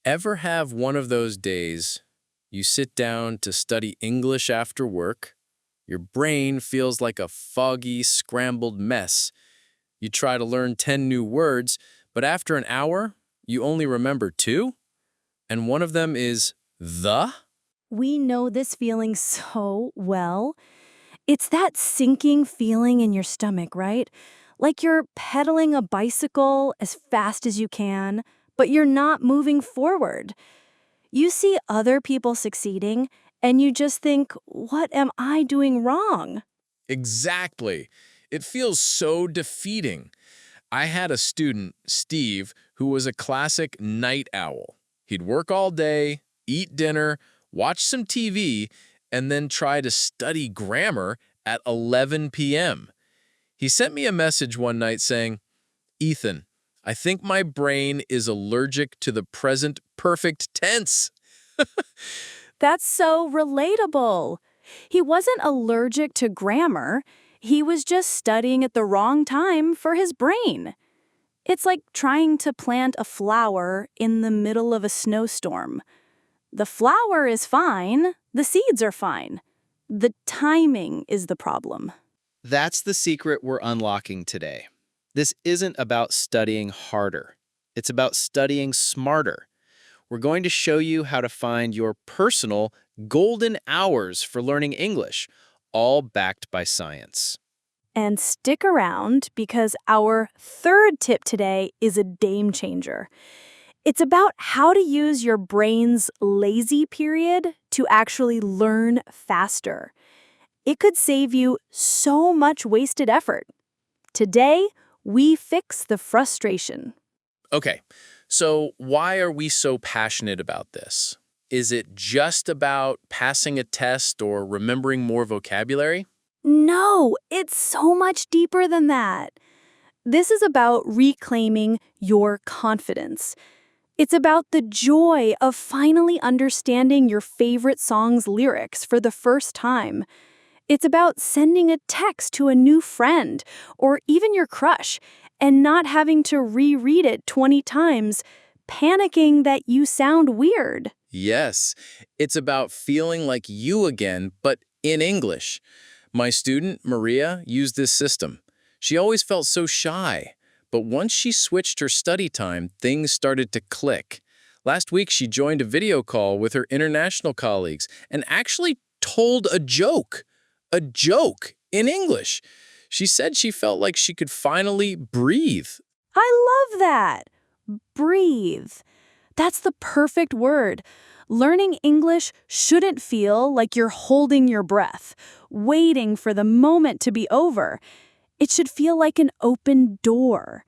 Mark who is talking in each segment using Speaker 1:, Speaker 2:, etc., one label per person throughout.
Speaker 1: Ever have one of those days you sit down to study English after work? Your brain feels like a foggy, scrambled mess. You try to learn 10 new words, but after an hour, you only remember two? And one of them is the?
Speaker 2: We know this feeling so well. It's that sinking feeling in your stomach, right? Like you're pedaling a bicycle as fast as you can, but you're not moving forward. You see other people succeeding, and you just think, what am I doing wrong?
Speaker 1: Exactly. It feels so defeating. I had a student, Steve, who was a classic night owl. He'd work all day, eat dinner, watch some TV, and then try to study grammar at 11 p.m. He sent me a message one night saying, "Ethan, I think my brain is allergic to the present perfect tense."
Speaker 2: That's so relatable. He wasn't allergic to grammar. He was just studying at the wrong time for his brain. It's like trying to plant a flower in the middle of a snowstorm. The flower is fine, the seeds are fine. The timing is the problem.
Speaker 3: That's the secret we're unlocking today. This isn't about studying harder. It's about studying smarter. We're going to show you how to find your personal golden hours for learning English, all backed by science.
Speaker 2: And stick around because our third tip today is a game changer. It's about how to use your brain's lazy period to actually learn faster. It could save you so much wasted effort. Today, we fix the frustration.
Speaker 1: Okay, so why are we so passionate about this? Is it just about passing a test or remembering more vocabulary?
Speaker 2: No, it's so much deeper than that. This is about reclaiming your confidence. It's about the joy of finally understanding your favorite song's lyrics for the first time. It's about sending a text to a new friend or even your crush and not having to reread it 20 times, panicking that you sound weird.
Speaker 1: Yes, it's about feeling like you again, but in English. My student, Maria, used this system. She always felt so shy, but once she switched her study time, things started to click. Last week, she joined a video call with her international colleagues and actually told a joke in English. She said she felt like she could finally breathe.
Speaker 2: I love that. Breathe. That's the perfect word. Learning English shouldn't feel like you're holding your breath, waiting for the moment to be over. It should feel like an open door.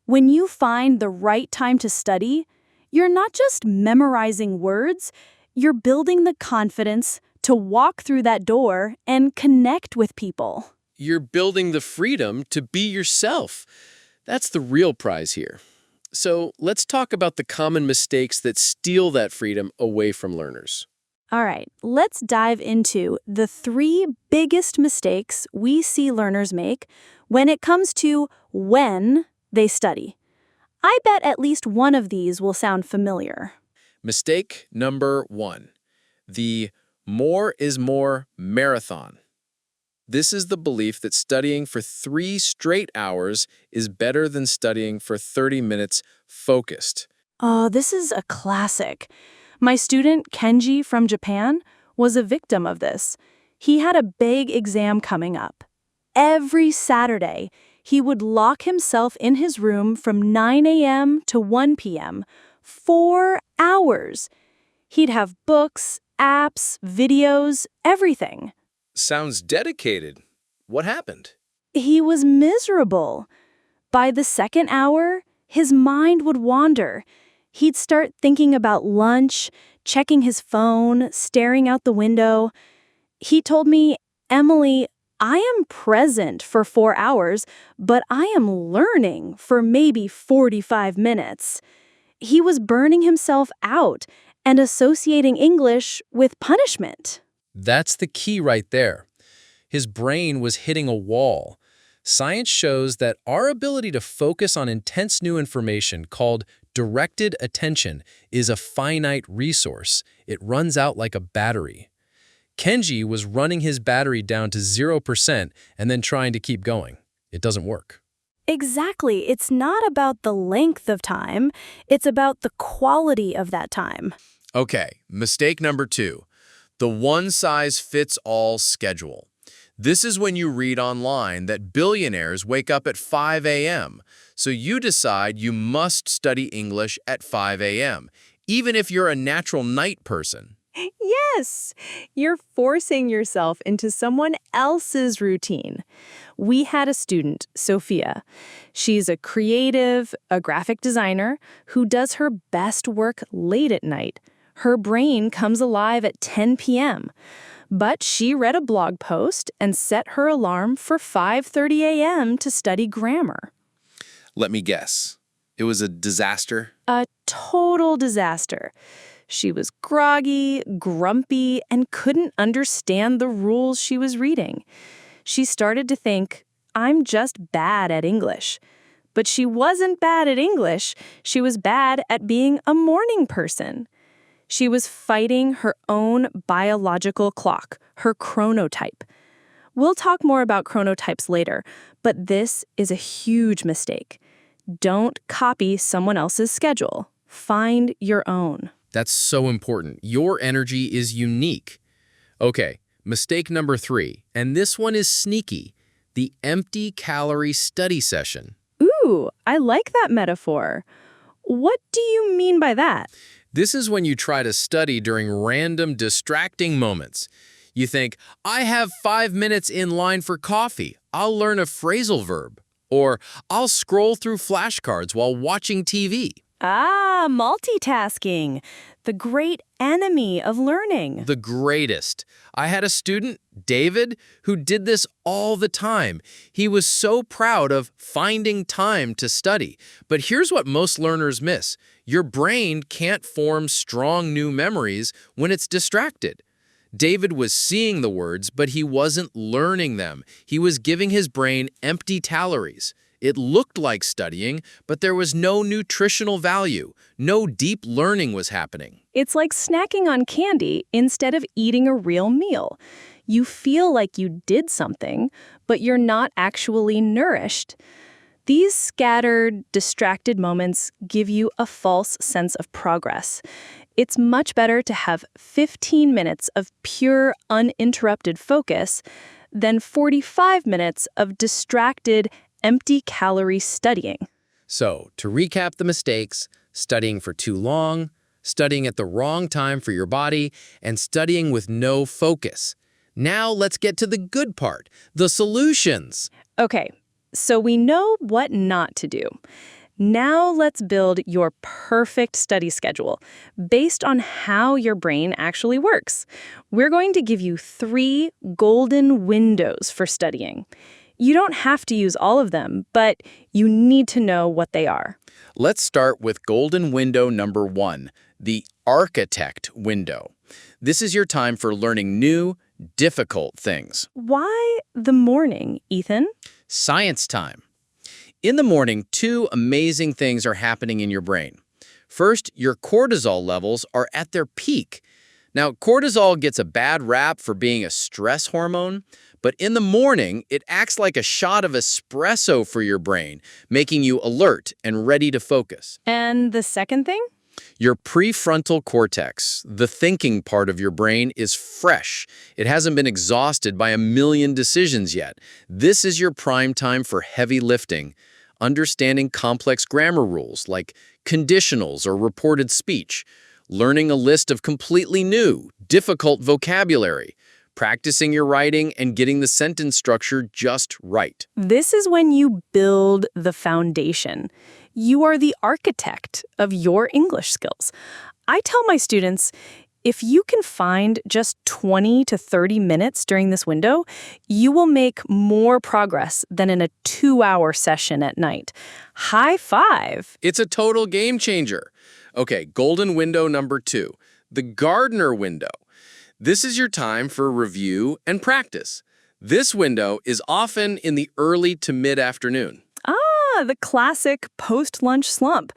Speaker 2: When you find the right time to study, you're not just memorizing words, you're building the confidence to walk through that door and connect with people.
Speaker 1: You're building the freedom to be yourself. That's the real prize here. So let's talk about the common mistakes that steal that freedom away from learners.
Speaker 2: All right, let's dive into the 3 biggest mistakes we see learners make when it comes to when they study. I bet at least one of these will sound familiar.
Speaker 1: Mistake number 1, the more is more marathon. This is the belief that studying for 3 straight hours is better than studying for 30 minutes focused.
Speaker 2: Oh, this is a classic. My student, Kenji from Japan, was a victim of this. He had a big exam coming up. Every Saturday, he would lock himself in his room from 9 a.m. to 1 p.m., 4 hours. He'd have books, apps, videos, everything.
Speaker 1: Sounds dedicated. What happened?
Speaker 2: He was miserable. By the second hour, his mind would wander. He'd start thinking about lunch, checking his phone, staring out the window. He told me, "Emily, I am present for 4 hours, but I am learning for maybe 45 minutes." He was burning himself out and associating English with punishment.
Speaker 1: That's the key right there. His brain was hitting a wall. Science shows that our ability to focus on intense new information, called
Speaker 4: directed attention is a finite resource. It runs out like a battery. Kenji was running his battery down to 0% and then trying to keep going. It doesn't work.
Speaker 2: Exactly. It's not about the length of time. It's about the quality of that time.
Speaker 1: Okay, mistake number 2. The one-size-fits-all schedule. This is when you read online that billionaires wake up at 5 a.m., so you decide you must study English at 5 a.m., even if you're a natural night person.
Speaker 5: Yes, you're forcing yourself into someone else's routine. We had a student, Sophia. She's a creative, a graphic designer who does her best work late at night. Her brain comes alive at 10 p.m. But she read a blog post and set her alarm for 5:30 a.m. to study grammar.
Speaker 1: Let me guess. It was a disaster?
Speaker 5: A total disaster. She was groggy, grumpy, and couldn't understand the rules she was reading. She started to think, I'm just bad at English. But she wasn't bad at English. She was bad at being a morning person. She was fighting her own biological clock, her chronotype. We'll talk more about chronotypes later, but this is a huge mistake. Don't copy someone else's schedule. Find your own.
Speaker 4: That's so important. Your energy is unique. Okay, mistake number 3, and this one is sneaky. The empty calorie study session.
Speaker 5: Ooh, I like that metaphor. What do you mean by that?
Speaker 4: This is when you try to study during random distracting moments. You think, I have 5 minutes in line for coffee. I'll learn a phrasal verb. Or I'll scroll through flashcards while watching TV.
Speaker 2: Ah, multitasking. The great enemy of learning.
Speaker 4: The greatest. I had a student, David, who did this all the time. He was so proud of finding time to study. But here's what most learners miss. Your brain can't form strong new memories when it's distracted. David was seeing the words, but he wasn't learning them. He was giving his brain empty calories. It looked like studying, but there was no nutritional value. No deep learning was happening.
Speaker 5: It's like snacking on candy instead of eating a real meal. You feel like you did something, but you're not actually nourished. These scattered, distracted moments give you a false sense of progress. It's much better to have 15 minutes of pure, uninterrupted focus than 45 minutes of distracted, empty calorie studying.
Speaker 4: So, to recap the mistakes, studying for too long, studying at the wrong time for your body, and studying with no focus. Now let's get to the good part, the solutions.
Speaker 5: Okay, so we know what not to do. Now let's build your perfect study schedule based on how your brain actually works. We're going to give you 3 golden windows for studying. You don't have to use all of them, but you need to know what they are.
Speaker 1: Let's start with golden window number 1, the architect window. This is your time for learning new, difficult things.
Speaker 5: Why the morning, Ethan?
Speaker 1: Science time. In the morning, 2 amazing things are happening in your brain. First, your cortisol levels are at their peak. Now, cortisol gets a bad rap for being a stress hormone, but in the morning, it acts like a shot of espresso for your brain, making you alert and ready to focus.
Speaker 5: And the second thing?
Speaker 1: Your prefrontal cortex, the thinking part of your brain, is fresh. It hasn't been exhausted by a million decisions yet. This is your prime time for heavy lifting, understanding complex grammar rules like conditionals or reported speech, learning a list of completely new, difficult vocabulary, practicing your writing and getting the sentence structure just right.
Speaker 5: This is when you build the foundation. You are the architect of your English skills. I tell my students, if you can find just 20 to 30 minutes during this window, you will make more progress than in a 2-hour session at night. High five!
Speaker 1: It's a total game changer. Okay, golden window number 2, the Gardner window. This is your time for review and practice. This window is often in the early to mid-afternoon.
Speaker 5: The classic post-lunch slump.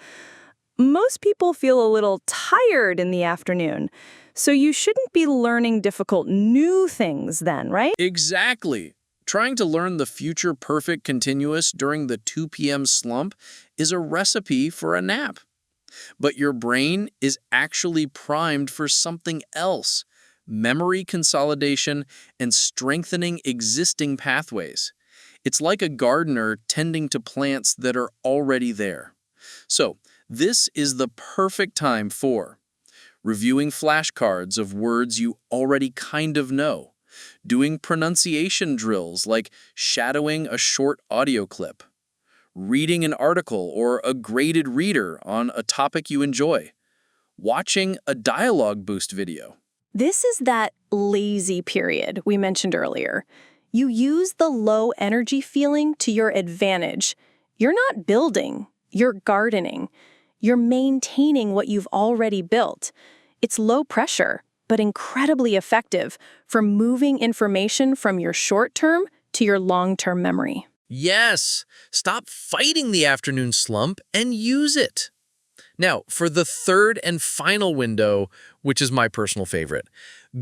Speaker 5: most people feel a little tired in the afternoon. So you shouldn't be learning difficult new things then, right?
Speaker 1: Exactly. Trying to learn the future perfect continuous during the 2 p.m. slump is a recipe for a nap. But your brain is actually primed for something else: memory consolidation and strengthening existing pathways. It's like a gardener tending to plants that are already there. So, this is the perfect time for reviewing flashcards of words you already kind of know, doing pronunciation drills like shadowing a short audio clip, reading an article or a graded reader on a topic you enjoy, watching a DialogueBoost video.
Speaker 5: This is that lazy period we mentioned earlier. You use the low energy feeling to your advantage. You're not building, you're gardening. You're maintaining what you've already built. It's low pressure, but incredibly effective for moving information from your short-term to your long-term memory.
Speaker 4: Yes, stop fighting the afternoon slump and use it. Now, for the third and final window, which is my personal favorite,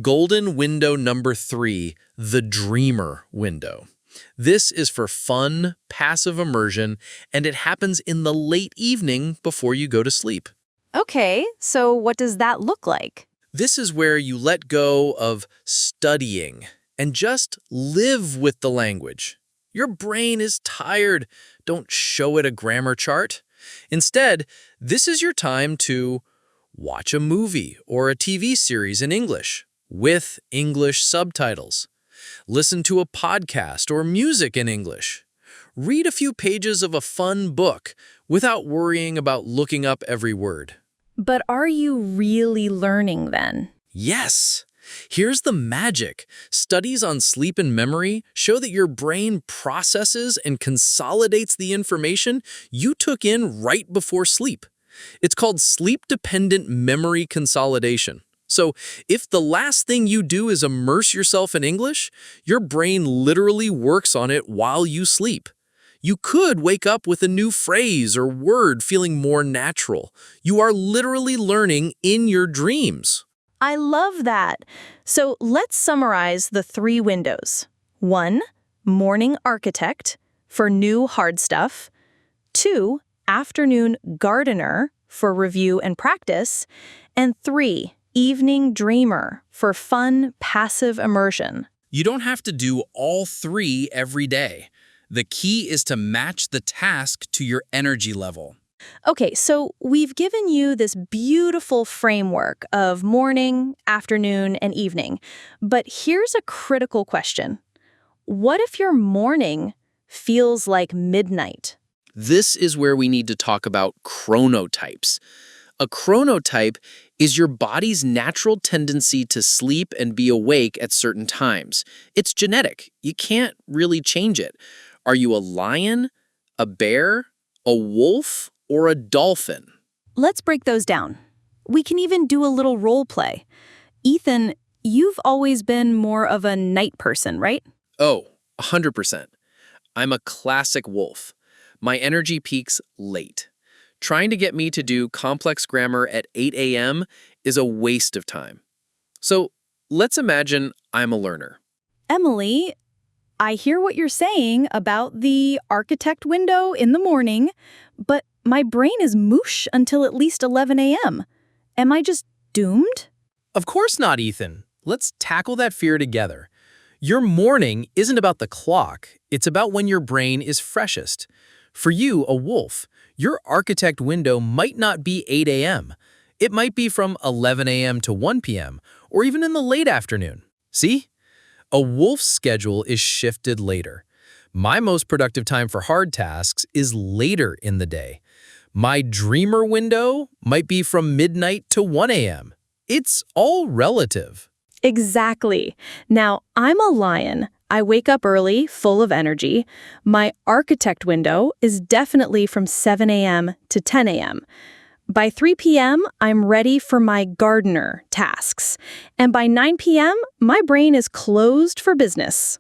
Speaker 4: golden window number 3, the dreamer window. This is for fun, passive immersion, and it happens in the late evening before you go to sleep.
Speaker 5: Okay, so what does that look like?
Speaker 4: This is where you let go of studying and just live with the language. Your brain is tired. Don't show it a grammar chart. Instead, this is your time to watch a movie or a TV series in English with English subtitles. Listen to a podcast or music in English. Read a few pages of a fun book without worrying about looking up every word.
Speaker 5: But are you really learning then?
Speaker 4: Yes. Here's the magic. Studies on sleep and memory show that your brain processes and consolidates the information you took in right before sleep. It's called sleep-dependent memory consolidation. So, if the last thing you do is immerse yourself in English, your brain literally works on it while you sleep. You could wake up with a new phrase or word feeling more natural. You are literally learning in your dreams.
Speaker 5: I love that. So let's summarize the 3 windows. 1, morning architect for new hard stuff. 2, afternoon gardener for review and practice. And 3, evening dreamer for fun, passive immersion.
Speaker 1: You don't have to do all 3 every day. The key is to match the task to your energy level.
Speaker 5: Okay, so we've given you this beautiful framework of morning, afternoon, and evening. But here's a critical question. What if your morning feels like midnight?
Speaker 3: This is where we need to talk about chronotypes. A chronotype is your body's natural tendency to sleep and be awake at certain times. It's genetic. You can't really change it. Are you a lion, a bear, a wolf, or a dolphin?
Speaker 5: Let's break those down. We can even do a little role play. Ethan, you've always been more of a night person, right?
Speaker 3: Oh, 100%. I'm a classic wolf. My energy peaks late. Trying to get me to do complex grammar at 8 a.m. is a waste of time. So let's imagine I'm a learner.
Speaker 2: Emily, I hear what you're saying about the architect window in the morning, but my brain is moosh until at least 11 a.m. Am I just doomed?
Speaker 4: Of course not, Ethan. Let's tackle that fear together. Your morning isn't about the clock. It's about when your brain is freshest. For you, a wolf, your architect window might not be 8 a.m. It might be from 11 a.m. to 1 p.m., or even in the late afternoon. See? A wolf's schedule is shifted later. My most productive time for hard tasks is later in the day. My dreamer window might be from midnight to 1 a.m. It's all relative.
Speaker 5: Exactly. Now, I'm a lion. I wake up early, full of energy. My architect window is definitely from 7 a.m. to 10 a.m. By 3 p.m., I'm ready for my gardener tasks. And by 9 p.m., my brain is closed for business.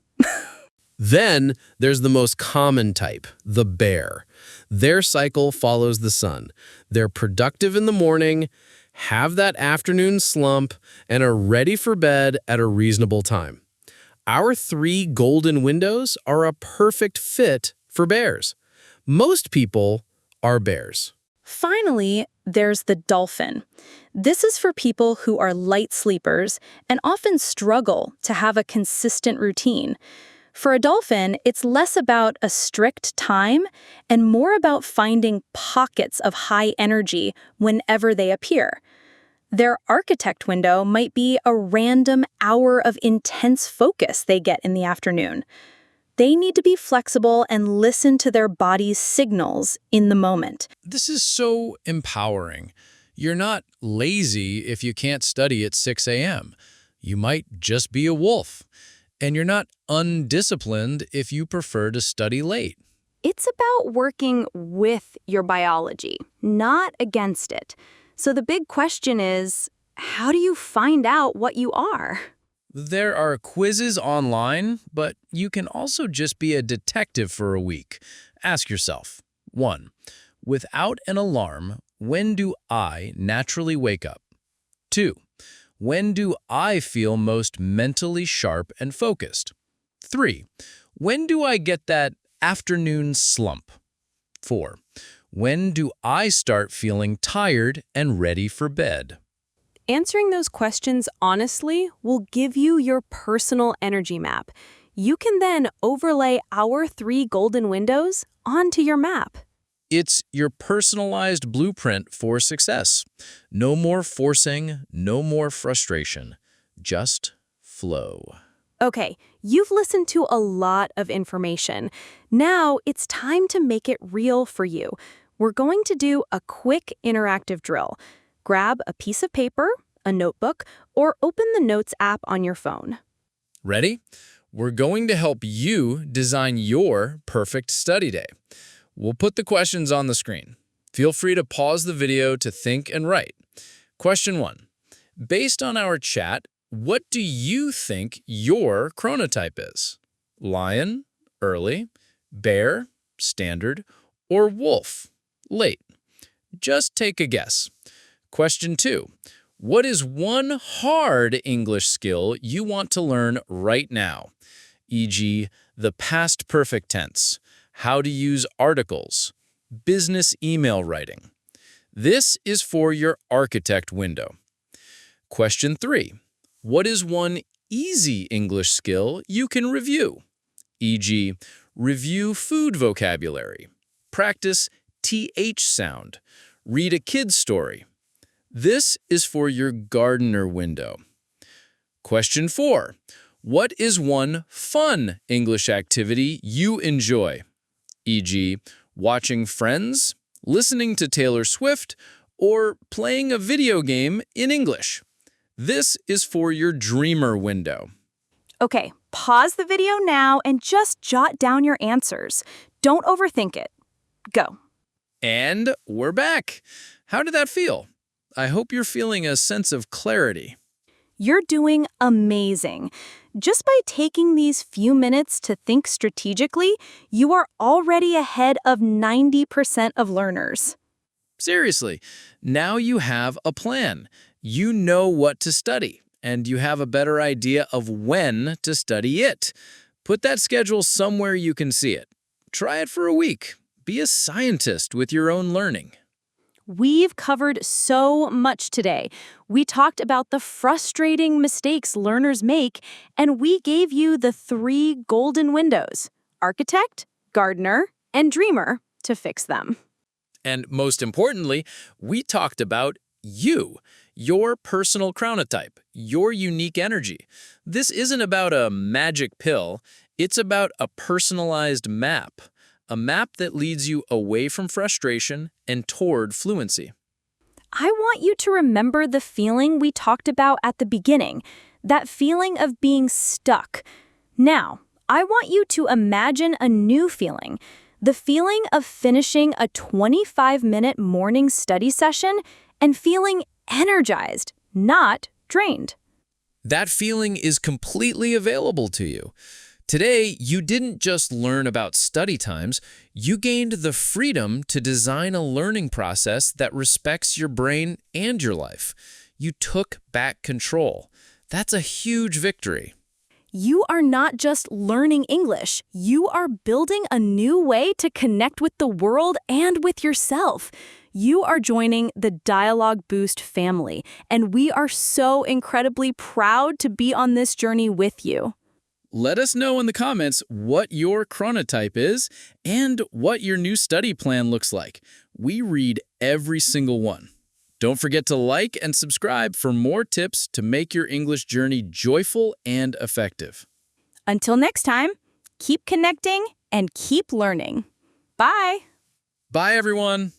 Speaker 4: Then there's the most common type, the bear. Their cycle follows the sun. They're productive in the morning, have that afternoon slump, and are ready for bed at a reasonable time. Our 3 golden windows are a perfect fit for bears. Most people are bears.
Speaker 5: Finally, there's the dolphin. This is for people who are light sleepers and often struggle to have a consistent routine. For a dolphin, it's less about a strict time and more about finding pockets of high energy whenever they appear. Their architect window might be a random hour of intense focus they get in the afternoon. They need to be flexible and listen to their body's signals in the moment.
Speaker 1: This is so empowering. You're not lazy if you can't study at 6 a.m. You might just be a wolf. And you're not undisciplined if you prefer to study late.
Speaker 2: It's about working with your biology, not against it. So the big question is, how do you find out what you are?
Speaker 1: There are quizzes online, but you can also just be a detective for a week. Ask yourself, 1. Without an alarm, when do I naturally wake up? 2. When do I feel most mentally sharp and focused? 3. When do I get that afternoon slump? 4. When do I start feeling tired and ready for bed?
Speaker 2: Answering those questions honestly will give you your personal energy map. You can then overlay our 3 golden windows onto your map.
Speaker 1: It's your personalized blueprint for success. No more forcing, no more frustration. Just flow.
Speaker 2: Okay, you've listened to a lot of information. Now it's time to make it real for you. We're going to do a quick interactive drill. Grab a piece of paper, a notebook, or open the Notes app on your phone.
Speaker 1: Ready? We're going to help you design your perfect study day. We'll put the questions on the screen. Feel free to pause the video to think and write. Question 1. Based on our chat, what do you think your chronotype is? Lion, early, bear, standard, or wolf, late? Just take a guess. Question 2. What is one hard English skill you want to learn right now? E.g., the past perfect tense, how to use articles, business email writing. This is for your architect window. Question 3. What is one easy English skill you can review? E.g., review food vocabulary, practice TH sound, read a kid's story. This is for your gardener window. Question 4. What is one fun English activity you enjoy? E.g., watching Friends, listening to Taylor Swift, or playing a video game in English. This is for your dreamer window.
Speaker 2: Okay, pause the video now and just jot down your answers. Don't overthink it. Go.
Speaker 1: And we're back. How did that feel? I hope you're feeling a sense of clarity.
Speaker 2: You're doing amazing. Just by taking these few minutes to think strategically, you are already ahead of 90% of learners.
Speaker 1: Seriously, now you have a plan. You know what to study, and you have a better idea of when to study it. Put that schedule somewhere you can see it. Try it for a week. Be a scientist with your own learning.
Speaker 2: We've covered so much today. We talked about the frustrating mistakes learners make, and we gave you the 3 golden windows: architect, gardener, and dreamer to fix them.
Speaker 1: And most importantly, we talked about you, your personal chronotype, your unique energy. This isn't about a magic pill. It's about a personalized map. A map that leads you away from frustration and toward fluency.
Speaker 2: I want you to remember the feeling we talked about at the beginning, that feeling of being stuck. Now, I want you to imagine a new feeling, the feeling of finishing a 25-minute morning study session and feeling energized, not drained.
Speaker 1: That feeling is completely available to you.
Speaker 4: Today, you didn't just learn about study times, you gained the freedom to design a learning process that respects your brain and your life. You took back control. That's a huge victory.
Speaker 2: You are not just learning English, you are building a new way to connect with the world and with yourself. You are joining the DialogueBoost family, and we are so incredibly proud to be on this journey with you.
Speaker 1: Let us know in the comments what your chronotype is and what your new study plan looks like. We read every single one. Don't forget to like and subscribe for more tips to make your English journey joyful and effective.
Speaker 2: Until next time, keep connecting and keep learning. Bye!
Speaker 1: Bye, everyone.